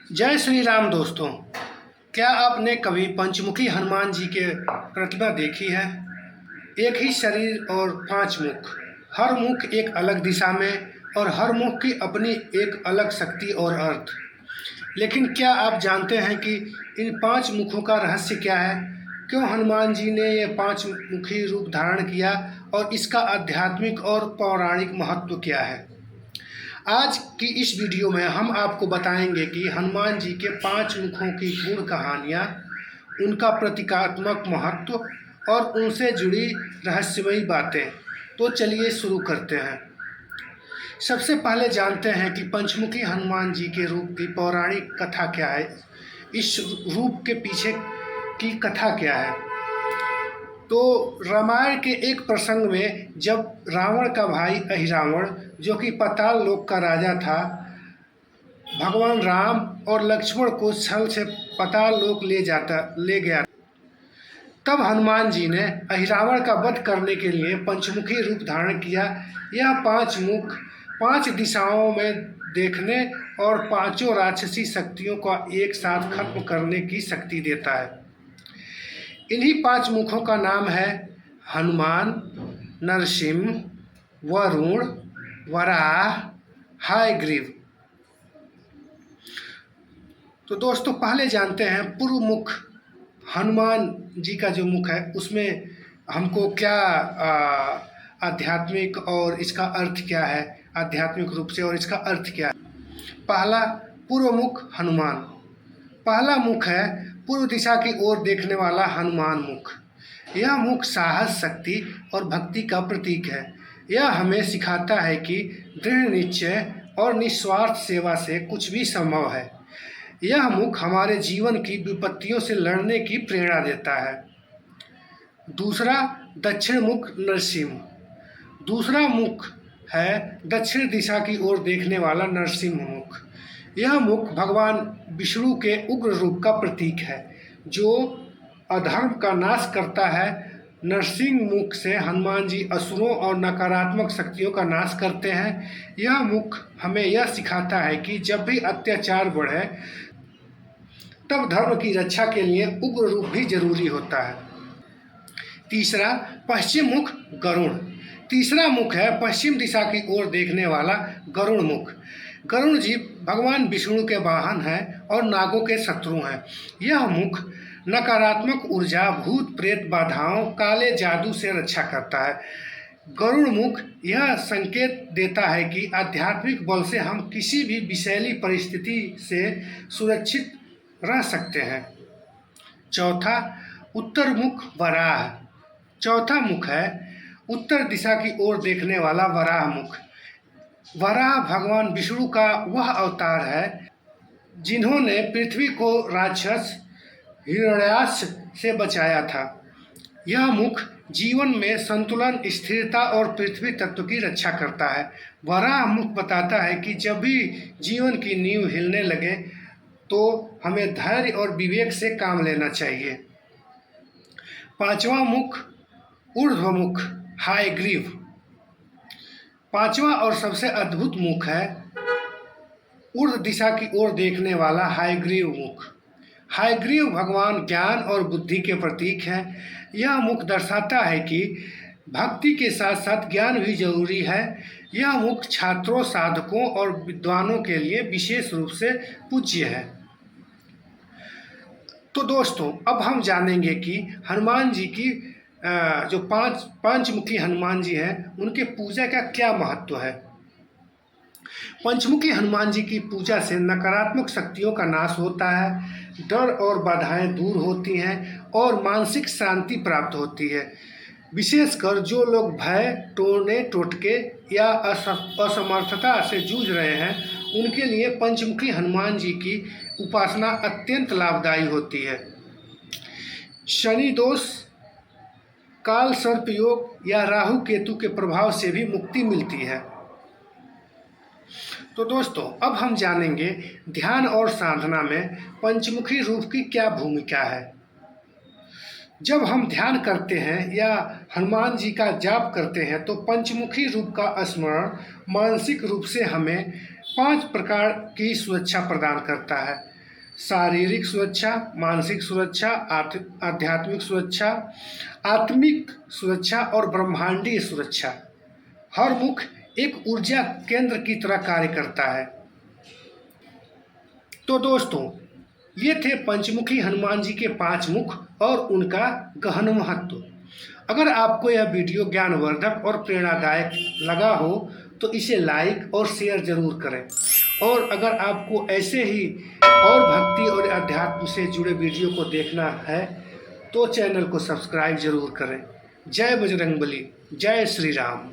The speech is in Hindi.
जय श्री राम दोस्तों। क्या आपने कभी पंचमुखी हनुमान जी के प्रतिमा देखी है? एक ही शरीर और 5 मुख, हर मुख एक अलग दिशा में और हर मुख की अपनी एक अलग शक्ति और अर्थ। लेकिन क्या आप जानते हैं कि इन 5 मुखों का रहस्य क्या है? क्यों हनुमान जी ने ये 5 मुखी रूप धारण किया और इसका आध्यात्मिक और पौराणिक महत्व क्या है? आज की इस वीडियो में हम आपको बताएंगे कि हनुमान जी के 5 मुखों की पूर्ण कहानियाँ, उनका प्रतीकात्मक महत्व और उनसे जुड़ी रहस्यमयी बातें। तो चलिए शुरू करते हैं। सबसे पहले जानते हैं कि पंचमुखी हनुमान जी के रूप की पौराणिक कथा क्या है। इस रूप के पीछे की कथा क्या है? तो रामायण के एक प्रसंग में जब रावण का भाई अहिरावण, जो कि पाताल लोक का राजा था, भगवान राम और लक्ष्मण को छल से पाताल लोक ले गया, तब हनुमान जी ने अहिरावण का वध करने के लिए पंचमुखी रूप धारण किया। यह 5 मुख 5 दिशाओं में देखने और 5 राक्षसी शक्तियों का एक साथ खत्म करने की शक्ति देता है। इन्हीं 5 मुखों का नाम है हनुमान, नरसिंह, वरुण, वराह, हयग्रीव। तो दोस्तों पहले जानते हैं पूर्व मुख हनुमान जी का जो मुख है उसमें हमको क्या आध्यात्मिक और इसका अर्थ क्या है, आध्यात्मिक रूप से और इसका अर्थ क्या है। पहला पूर्व मुख हनुमान। पहला मुख है पूर्व दिशा की ओर देखने वाला हनुमान मुख। यह मुख साहस, शक्ति और भक्ति का प्रतीक है। यह हमें सिखाता है कि दृढ़ निश्चय और निस्वार्थ सेवा से कुछ भी संभव है। यह मुख हमारे जीवन की विपत्तियों से लड़ने की प्रेरणा देता है। दूसरा दक्षिण मुख नरसिंह। दूसरा मुख है दक्षिण दिशा की ओर देखने वाला नरसिंह मुख। यह मुख भगवान विष्णु के उग्र रूप का प्रतीक है, जो अधर्म का नाश करता है। नरसिंह मुख से हनुमान जी असुरों और नकारात्मक शक्तियों का नाश करते हैं। यह मुख हमें यह सिखाता है कि जब भी अत्याचार बढ़े तब धर्म की रक्षा के लिए उग्र रूप भी जरूरी होता है। तीसरा पश्चिम मुख गरुड़। तीसरा मुख है पश्चिम दिशा की ओर देखने वाला गरुड़ मुख। गरुड़ जी भगवान विष्णु के वाहन हैं और नागों के शत्रु हैं। यह मुख नकारात्मक ऊर्जा, भूत प्रेत बाधाओं, काले जादू से रक्षा करता है। गरुड़ मुख यह संकेत देता है कि आध्यात्मिक बल से हम किसी भी विषैली परिस्थिति से सुरक्षित रह सकते हैं। चौथा उत्तर मुख वराह। चौथा मुख है उत्तर दिशा की ओर देखने वाला वराह मुख। वराह भगवान विष्णु का वह अवतार है जिन्होंने पृथ्वी को राक्षस हिरण्याक्ष से बचाया था। यह मुख जीवन में संतुलन, स्थिरता और पृथ्वी तत्व की रक्षा करता है। वराह मुख बताता है कि जब भी जीवन की नींव हिलने लगे तो हमें धैर्य और विवेक से काम लेना चाहिए। पांचवा मुख ऊर्ध्वमुख हयग्रीव। पांचवा और सबसे अद्भुत मुख है ऊर्ध्व दिशा की ओर देखने वाला हयग्रीव मुख। हयग्रीव भगवान ज्ञान और बुद्धि के प्रतीक हैं। यह मुख दर्शाता है कि भक्ति के साथ साथ ज्ञान भी जरूरी है। यह मुख छात्रों, साधकों और विद्वानों के लिए विशेष रूप से पूज्य है। तो दोस्तों अब हम जानेंगे कि हनुमान जी की जो पंचमुखी हनुमान जी हैं उनके पूजा का क्या महत्व है। पंचमुखी हनुमान जी की पूजा से नकारात्मक शक्तियों का नाश होता है, डर और बाधाएं दूर होती हैं और मानसिक शांति प्राप्त होती है। विशेषकर जो लोग भय, टोने टोटके या असमर्थता से जूझ रहे हैं उनके लिए पंचमुखी हनुमान जी की उपासना अत्यंत लाभदायी होती है। शनि दोष, काल सर्प योग या राहु केतु के प्रभाव से भी मुक्ति मिलती है। तो दोस्तों अब हम जानेंगे ध्यान और साधना में पंचमुखी रूप की क्या भूमिका है। जब हम ध्यान करते हैं या हनुमान जी का जाप करते हैं तो पंचमुखी रूप का स्मरण मानसिक रूप से हमें 5 प्रकार की सुरक्षा प्रदान करता है। शारीरिक सुरक्षा, मानसिक सुरक्षा, आध्यात्मिक सुरक्षा, आत्मिक सुरक्षा और ब्रह्मांडीय सुरक्षा। हर मुख एक ऊर्जा केंद्र की तरह कार्य करता है। तो दोस्तों, ये थे पंचमुखी हनुमान जी के 5 मुख और उनका गहन महत्व। अगर आपको यह वीडियो ज्ञानवर्धक और प्रेरणादायक लगा हो तो इसे लाइक और शेयर जरूर करें। और अगर आपको ऐसे ही और भक्ति और अध्यात्म से जुड़े वीडियो को देखना है तो चैनल को सब्सक्राइब जरूर करें। जय बजरंगबली, जय श्री राम।